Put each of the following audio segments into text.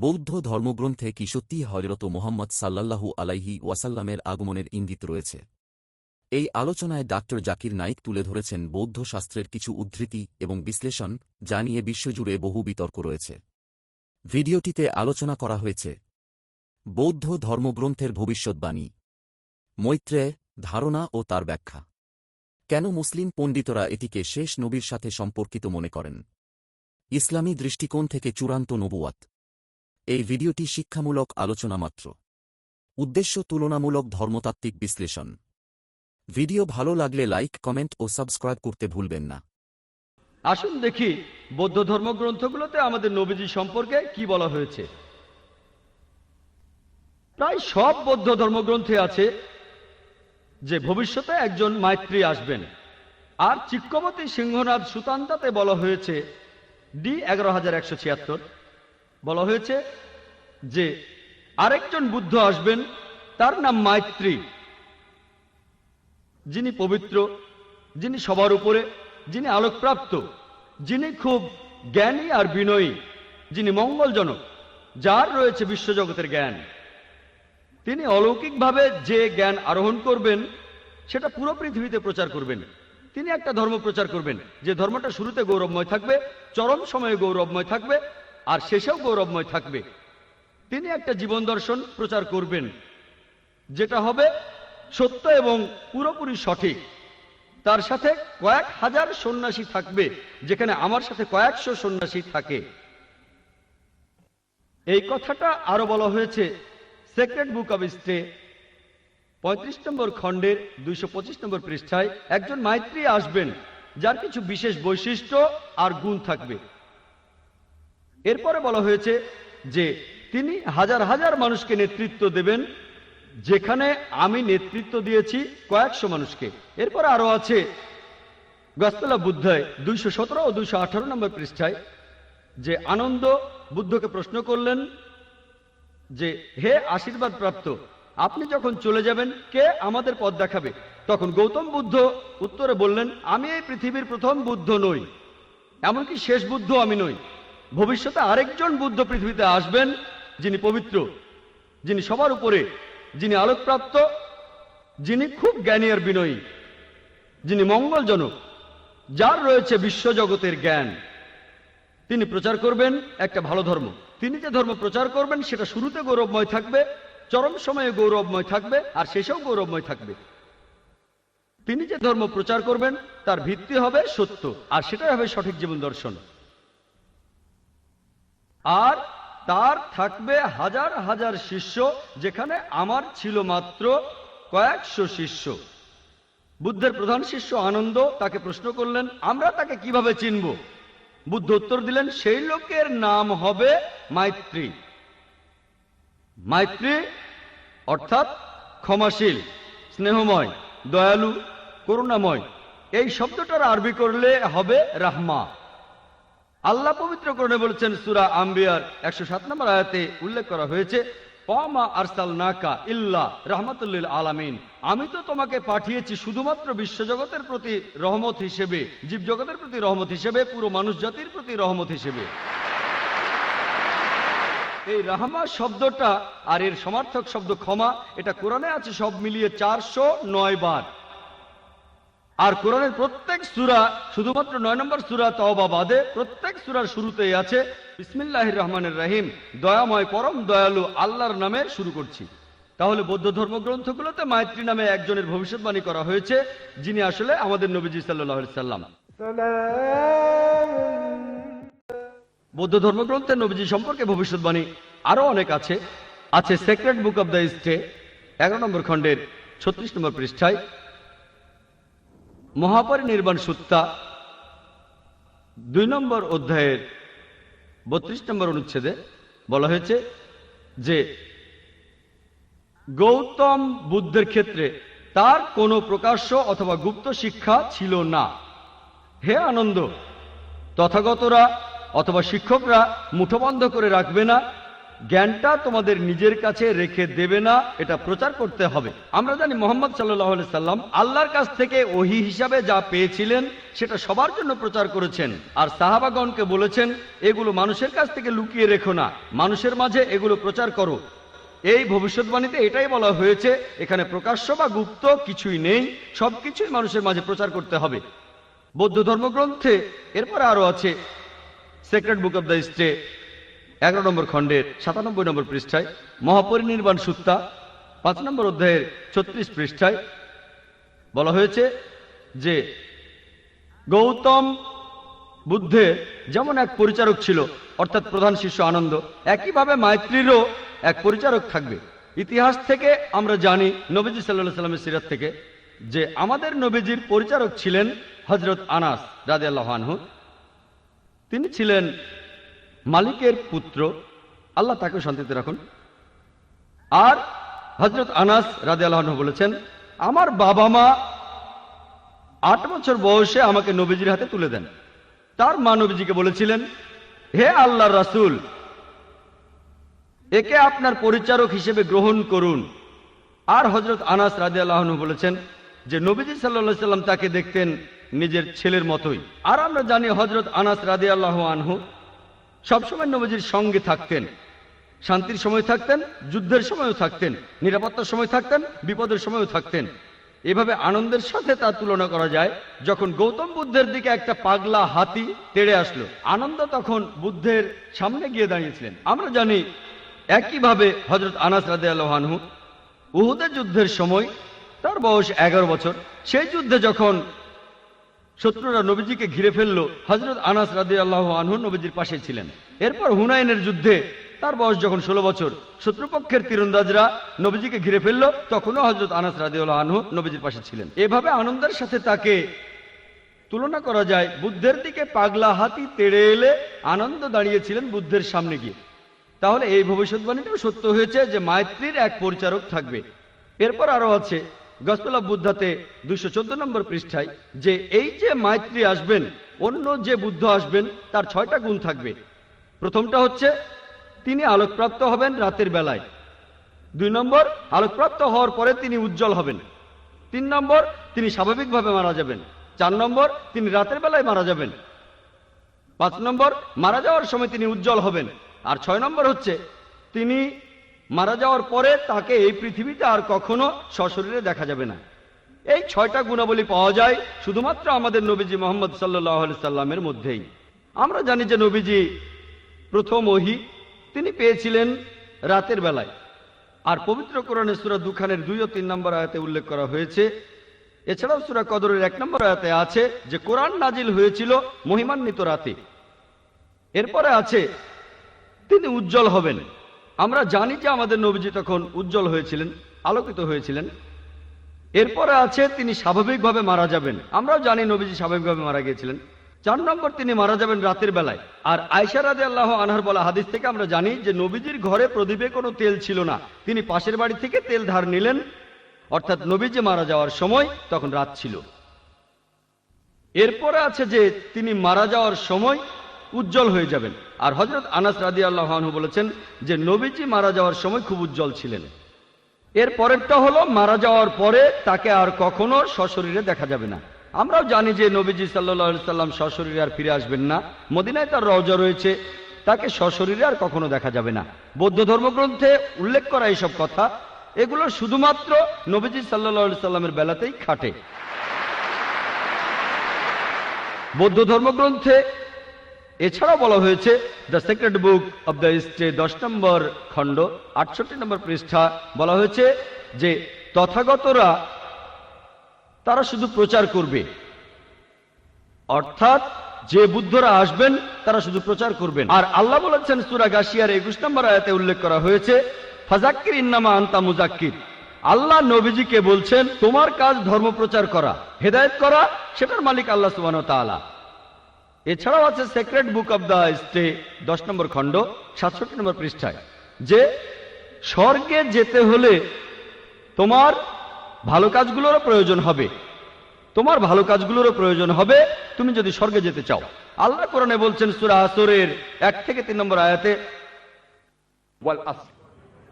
বৌদ্ধ ধর্মগ্রন্থে কি সত্যিই হযরত মুহাম্মদ সাল্লাল্লাহু আলাইহি ওয়াসাল্লামের আগমনের ইঙ্গিত রয়েছে? এই আলোচনায় ডাক্তার জাকির নাইক তুলে ধরেছেন বৌদ্ধ শাস্ত্রের কিছু উদ্ধৃতি এবং বিশ্লেষণ, যা নিয়ে বিশ্বজুড়ে বহু বিতর্ক রয়েছে। ভিডিওটিতে আলোচনা করা হয়েছে বৌদ্ধ ধর্মগ্রন্থের ভবিষ্যদ্বাণী, মৈত্রেয়, ধারণা ও তার ব্যাখ্যা। কেন মুসলিম পণ্ডিতরা এটিকে শেষ নবীর সাথে সম্পর্কিত মনে করেন? ইসলামী দৃষ্টিকোণ থেকে চূড়ান্ত নবুয়াত। এই ভিডিওটি শিক্ষামূলক আলোচনা মাত্র। উদ্দেশ্য তুলনামূলক ধর্মতাত্ত্বিক বিশ্লেষণ। ভিডিও ভালো লাগলে লাইক, কমেন্ট ও সাবস্ক্রাইব করতে ভুলবেন না। আসুন দেখি বৌদ্ধ ধর্মগ্রন্থগুলোতে আমাদের নবীজি সম্পর্কে কি বলা হয়েছে। প্রায় সব বৌদ্ধ ধর্মগ্রন্থে আছে যে ভবিষ্যতে একজন মাইত্রী আসবেন। আর চিক্কবতী সিংহনাথ সুতান্তাতে বলা হয়েছে ডি 1176 বলা হয়েছে যে আরেকজন বুদ্ধ আসবেন, তার নাম মাইত্রী, যিনি পবিত্র, যিনি সবার উপরে, যিনি আলোকপ্রাপ্ত, যিনি খুব জ্ঞানী আর বিনয়ী, যিনি মঙ্গলজনক, যার রয়েছে বিশ্বজগতের জ্ঞান। তিনি অলৌকিকভাবে যে জ্ঞান আরোহণ করবেন সেটা পুরো পৃথিবীতে প্রচার করবেন। তিনি একটা ধর্ম প্রচার করবেন যে ধর্মটা শুরুতে গৌরবময় থাকবে, চরম সময়ে গৌরবময় থাকবে, আর শেষেও গৌরবময় থাকবে। তিনি একটা জীবন দর্শন প্রচার করবেন যেটা হবে সত্য এবং পুরোপুরি সঠিক। তার সাথে কয়েক হাজার সন্ন্যাসী থাকবে, যেখানে আমার সাথে কয়েকশো সন্ন্যাসী থাকে। এই কথাটা আরো বলা হয়েছে সেক্রেড বুক অব স্টে 35 নম্বর খণ্ডের 225 নম্বর পৃষ্ঠায়। একজন মাইত্রী আসবেন যার কিছু বিশেষ বৈশিষ্ট্য আর গুণ থাকবে। এরপরে বলা হয়েছে যে তিনি হাজার হাজার মানুষকে নেতৃত্ব দেবেন, যেখানে আমি নেতৃত্ব দিয়েছি কয়েকশো মানুষকে। এরপর আরো আছে গসপেল অফ বুদ্ধায় 217 ও 218 নম্বর পৃষ্ঠায় যে আনন্দ বুদ্ধকে প্রশ্ন করলেন যে হে আশীর্বাদ প্রাপ্ত, আপনি যখন চলে যাবেন কে আমাদের পথ দেখাবে? তখন গৌতম বুদ্ধ উত্তরে বললেন, আমি এই পৃথিবীর প্রথম বুদ্ধ নই, এমনকি শেষ বুদ্ধ আমি নই। ভবিষ্যতে আরেকজন বুদ্ধ পৃথিবীতে আসবেন, যিনি পবিত্র, যিনি সবার উপরে, যিনি আলোকপ্রাপ্ত, যিনি খুব জ্ঞানী আর বিনয়ী, যিনি মঙ্গলজনক, যার রয়েছে বিশ্বজগতের জ্ঞান। তিনি প্রচার করবেন একটা ভালো ধর্ম। তিনি যে ধর্ম প্রচার করবেন সেটা শুরুতে গৌরবময় থাকবে, চরম সময়ে গৌরবময় থাকবে, আর শেষেও গৌরবময় থাকবে। তিনি যে ধর্ম প্রচার করবেন তার ভিত্তি হবে সত্য, আর সেটাই হবে সঠিক জীবন দর্শন। আর তার থাকবে হাজার হাজার শিষ্য, যেখানে আমার ছিল মাত্র কয়েকশো শিষ্য। বুদ্ধের প্রধান শিষ্য আনন্দ তাকে প্রশ্ন করলেন, আমরা তাকে কিভাবে চিনব? বুদ্ধ উত্তর দিলেন, সেই লোকের নাম হবে মাইত্রী। মাইত্রী অর্থাৎ ক্ষমাশীল, স্নেহময়, দয়ালু, করুণাময়। এই শব্দটার আরবি করলে হবে রাহমা। আল্লাহ পবিত্র করণে বলেছেন সূরা আম্বিয়ার 107 নম্বর আয়াতে উল্লেখ করা হয়েছে, ওয়ামা আরসালনাকা ইল্লা রাহমাতুল লিল আলামিন। আমি তো তোমাকে পাঠিয়েছি শুধুমাত্র বিশ্বজগতের প্রতি রহমত হিসেবে, জীবজগতের প্রতি রহমত হিসেবে, পুরো মানুষ জাতির প্রতি রহমত হিসেবে। এই রাহমা শব্দটা আর এর সমার্থক শব্দ ক্ষমা, এটা কোরআনে আছে সব মিলিয়ে 409 বার। আর কোরআনের প্রত্যেক সূরা, শুধুমাত্র 9 নম্বর সূরা তাওবা বাদে, প্রত্যেক সূরার শুরুতেই আছে বিসমিল্লাহির রহমানির রহিম, দয়াময় পরম দয়ালু আল্লাহর নামে শুরু করছি। তাহলে বৌদ্ধ ধর্মগ্রন্থগুলোতে মাইত্রী নামে একজনের ভবিষ্যৎবাণী করা হয়েছে, যিনি আসলে আমাদের নবীজি সাল্লাল্লাহু আলাইহি সাল্লাম। বৌদ্ধ ধর্মগ্রন্থে নবীজি সম্পর্কে ভবিষ্যৎবাণী আরো অনেক আছে। আছে সেক্রেড বুক অব দ্য স্টে 11 নম্বর খণ্ডের 36 নম্বর পৃষ্ঠায়, মহাপরিনির্বাণ সুত্তা 2 নম্বর অধ্যায়ের 32 নম্বর অনুচ্ছেদে বলা হয়েছে যে গৌতম বুদ্ধের ক্ষেত্রে তার কোনো প্রকাশ্য অথবা গুপ্ত শিক্ষা ছিল না। হে আনন্দ, তথাগতরা অথবা শিক্ষকরা মুঠোবন্ধ করে রাখবে না, জ্ঞানটা তোমাদের নিজের কাছে রেখে দেবে না, এটা প্রচার করতে হবে। আমরা জানি মুহাম্মদ সাল্লাল্লাহু আলাইহি সাল্লাম আল্লাহর কাছ থেকে ওহী হিসাবে যা পেয়েছিলেন সেটা সবার জন্য প্রচার করেছেন, আর সাহাবাগণকে বলেছেন এগুলো মানুষের কাছ থেকে লুকিয়ে রেখো না, মানুষের মাঝে এগুলো প্রচার করো। এই ভবিষ্যৎবাণীতে এটাই বলা হয়েছে, এখানে প্রকাশ্য বা গুপ্ত কিছুই নেই, সবকিছুই মানুষের মাঝে প্রচার করতে হবে। বৌদ্ধ ধর্মগ্রন্থে এরপরে আরো আছে সেক্রেট বুক অব দ্য স্টে 11 নম্বর খণ্ডের 97 নম্বর পৃষ্ঠায়, মহাপরিনির্বাণ সুত্তা 5 নম্বর অধ্যায়ের 36 পৃষ্ঠায় বলা হয়েছে যে গৌতম বুদ্ধের যেমন এক পরিচারক ছিল, অর্থাৎ প্রধান শিষ্য আনন্দ, একইভাবে মাইত্রীরও এক পরিচারক থাকবে। ইতিহাস থেকে আমরা জানি, নবীজি সাল্লাল্লাহু আলাইহি সাল্লামের সিরাত থেকে, যে আমাদের নবীজির পরিচারক ছিলেন হযরত আনাস রাদিয়াল্লাহু আনহু। তিনি ছিলেন মালিকের পুত্র, আল্লাহ তাকে শান্তিতে রাখুন। আর হযরত আনাস রাদিয়াল্লাহু আনহু বলেছেন, আমার বাবা মা 8 বছর বয়সে আমাকে নবীজির হাতে তুলে দেন। তার মা নবীজিকে বলেছিলেন, হে আল্লাহর রাসূল, একে আপনার পরিচারক হিসেবে গ্রহণ করুন। আর হযরত আনাস রাদিয়াল্লাহু আনহু বলেছেন যে নবীজি সাল্লাল্লাহু আলাইহি সাল্লাম তাকে দেখতেন নিজের ছেলের মতোই। আর আমরা জানি হযরত আনাস রাদিয়াল্লাহু আনহু সবসময় নবীজির সঙ্গে থাকতেন, শান্তির সময় থাকতেন, যুদ্ধের সময়ও থাকতেন, নিরাপত্তার সময় থাকতেন, বিপদের সময়ও থাকতেন। এভাবে আনন্দের সাথে তার তুলনা করা যায়। যখন গৌতম বুদ্ধের দিকে একটা পাগলা হাতি তেড়ে আসলো, আনন্দ তখন বুদ্ধের সামনে গিয়ে দাঁড়িয়েছিলেন। আমরা জানি একইভাবে হযরত আনাস রাদিয়াল্লাহু আনহু উহুদের যুদ্ধের সময়, তার বয়স 11 বছর, সেই যুদ্ধে যখন শত্রুরা নবীজিকে ঘিরে ফেললো, হযরত আনাস রাদিয়াল্লাহু আনহু নবীজির পাশে ছিলেন। এরপর হুনাইনের যুদ্ধে তার বয়স যখন 16 বছর, শত্রুপক্ষের তীরন্দাজরা নবীজিকে ঘিরে ফেললো, তখনও হযরত আনাস রাদিয়াল্লাহু আনহু নবীজির পাশে ছিলেন। এভাবে আনন্দের সাথে তাকে তুলনা করা যায়। বুদ্ধের দিকে পাগলা হাতি তেড়ে এলে আনন্দ দাঁড়িয়েছিলেন বুদ্ধের সামনে গিয়ে। তাহলে এই ভবিষ্যৎবাণীটাও সত্য হয়েছে যে মাইত্রীর এক পরিচারক থাকবে। এরপর আরো আছে গসপেল অফ বুদ্ধাতে 214 নম্বর পৃষ্ঠায়, যে এই যে মাইত্রী আসবেন, অন্য যে বুদ্ধ আসবেন, তার 6টা গুণ থাকবে। প্রথমটা হচ্ছে তিনি আলোকপ্রাপ্ত হবেন রাতের বেলায়। 2 নম্বর, আলোকপ্রাপ্ত হওয়ার পরে তিনি উজ্জ্বল হবেন। 3 নম্বর, তিনি স্বাভাবিকভাবে মারা যাবেন। 4 নম্বর, তিনি রাতের বেলায় মারা যাবেন। 5 নম্বর, মারা যাওয়ার সময় তিনি উজ্জ্বল হবেন। আর 6 নম্বর হচ্ছে তিনি মারা যাওয়ার পরে তাকে এই পৃথিবীতে আর কখনো সশরীরে দেখা যাবে না। এই 6টা গুণাবলী পাওয়া যায় শুধুমাত্র আমাদের নবীজি মুহাম্মদ সাল্লাল্লাহু আলাইহি সাল্লামের মধ্যেই। আমরা জানি যে নবীজি প্রথম ওহী তিনি পেয়েছিলেন রাতের বেলায়। আর পবিত্র কোরআনে সূরা দুখানের 2 ও 3 নম্বর আয়াতে উল্লেখ করা হয়েছে। এছাড়াও সূরা কদরের 1 নম্বর আয়াতে আছে যে কোরআন নাজিল হয়েছিল মহিমান্বিত রাতে। এরপরে আছে তিনি উজ্জ্বল হবেন। আমরা জানি যে আমাদের নবীজি তখন উজ্জ্বল হয়েছিলেন, আলোকিত হয়েছিলেন। এরপরে আছে তিনি স্বাভাবিকভাবে মারা যাবেন। আমরাও জানি নবীজি স্বাভাবিকভাবে মারা গিয়েছিলেন। 4 নম্বর, তিনি মারা যাবেন রাতের বেলায়। আর আয়েশা রাদিয়াল্লাহু আনহার বলা হাদিস থেকে আমরা জানি যে নবীজির ঘরে প্রদীপে কোনো তেল ছিল না, তিনি পাশের বাড়ি থেকে তেল ধার নিলেন। অর্থাৎ নবীজি মারা যাওয়ার সময় তখন রাত ছিল। এরপরে আছে যে তিনি মারা যাওয়ার সময় উজ্জ্বল হয়ে যাবেন। আর হযরত আনাস রাদিয়াল্লাহু আনহু বলেছেন যে নবীজি মারা যাওয়ার সময় খুব উজ্জ্বল ছিলেন। এর পরেরটা হলো মারা যাওয়ার পরে তাকে আর কখনো সশরীরে দেখা যাবে না। আমরাও জানি যে নবীজি সাল্লাল্লাহু আলাইহি সাল্লাম সশরীরে আর ফিরে আসবেন না। মদিনায় তার রওজা রয়েছে, তাকে সশরীরে আর কখনো দেখা যাবে না। বৌদ্ধ ধর্মগ্রন্থে উল্লেখ করা এইসব কথা, এগুলো শুধুমাত্র নবীজি সাল্লাল্লাহু আলাইহি সাল্লামের বেলাতেই খাটে। বৌদ্ধ ধর্মগ্রন্থে এছাড়াও বলা হয়েছে, the secret book of the stay 10 নম্বর খণ্ড 68 নম্বর পৃষ্ঠা বলা হয়েছে যে তথাগতরা তারা শুধু প্রচার করবে। অর্থাৎ যে বুদ্ধরা আসবেন তারা শুধু প্রচার করবেন। আর আল্লাহ বলেছেন সূরা গাশিয়ার 21 নম্বর আয়াতে উল্লেখ করা হয়েছে, ফাযাক্কির ইন্নামা আনতা মুযাক্কির। আল্লাহ নবীজিকে বলছেন তোমার কাজ ধর্ম প্রচার করা, হেদায়েত করা, সেটার মালিক আল্লাহ সুবহানাহু ওয়া তাআলা। এছাড়াও আছে secret book of the stay 10 নম্বর খণ্ড 67 নম্বর পৃষ্ঠায়, যে স্বর্গে যেতে হলে তোমার ভালো কাজগুলোরও প্রয়োজন হবে, তোমার ভালো কাজগুলোরও প্রয়োজন হবে তুমি যদি স্বর্গে যেতে চাও। আল্লাহ কোরআনে বলছেন সূরা আসরের 1 থেকে 3 নম্বর আয়াতে, ওয়াল আসর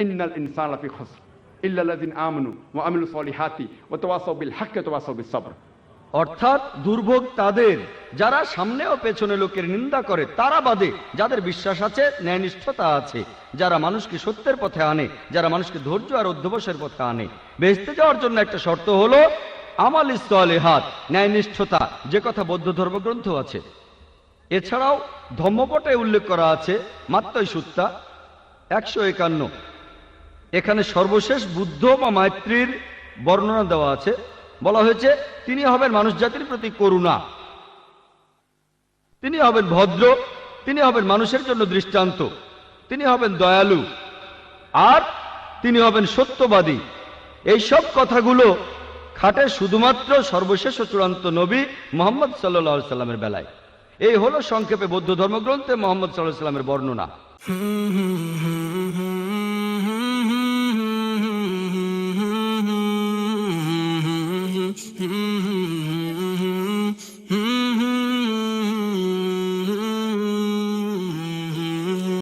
ইন্নাল ইনসানা লাফি খুসর ইল্লা আল্লাযিনা আমানু ওয়া আমিলুস সলিহাতি ওয়া তাওয়াসাউ বিল হাক্কি ওয়া তাওয়াসাউ বিস সবর। অর্থাৎ দুর্ভোগ তাদের যারা সামনে ও পেছনে লোকের নিন্দা করে, তারা বাদে যাদের বিশ্বাস আছে, ন্যায়নিষ্ঠতা আছে, যারা মানুষকে সত্যের পথে আনে, যারা মানুষকে ধৈর্য আর অধ্যবসায়ের পথে আনে। বেহেশতে যাওয়ার জন্য একটা শর্ত হলো আমালিস সালিহাত, ন্যায়নিষ্ঠতা, যে কথা বৌদ্ধ ধর্মগ্রন্থ আছে। এছাড়াও ধম্মপটে উল্লেখ করা আছে মাত্তই সুত্তা 151, এখানে সর্বশেষ বুদ্ধ বা মাতৃর বর্ণনা দেওয়া আছে। বলা হয়েছে তিনি হবেন মানুষ জাতির প্রতি করুণা, তিনি হবেন ভদ্র, তিনি হবেন মানুষের জন্য দৃষ্টান্ত, তিনি হবেন দয়ালু, আর তিনি হবেন সত্যবাদী। এই সব কথাগুলো খাটে শুধুমাত্র সর্বশেষ ও চূড়ান্ত নবী মুহাম্মদ সাল্লাল্লাহু আলাইহি সাল্লামের বেলায়। এই হলো সংক্ষেপে বৌদ্ধ ধর্মগ্রন্থে মুহাম্মদ সাল্লাল্লাহু আলাইহি সাল্লামের বর্ণনা।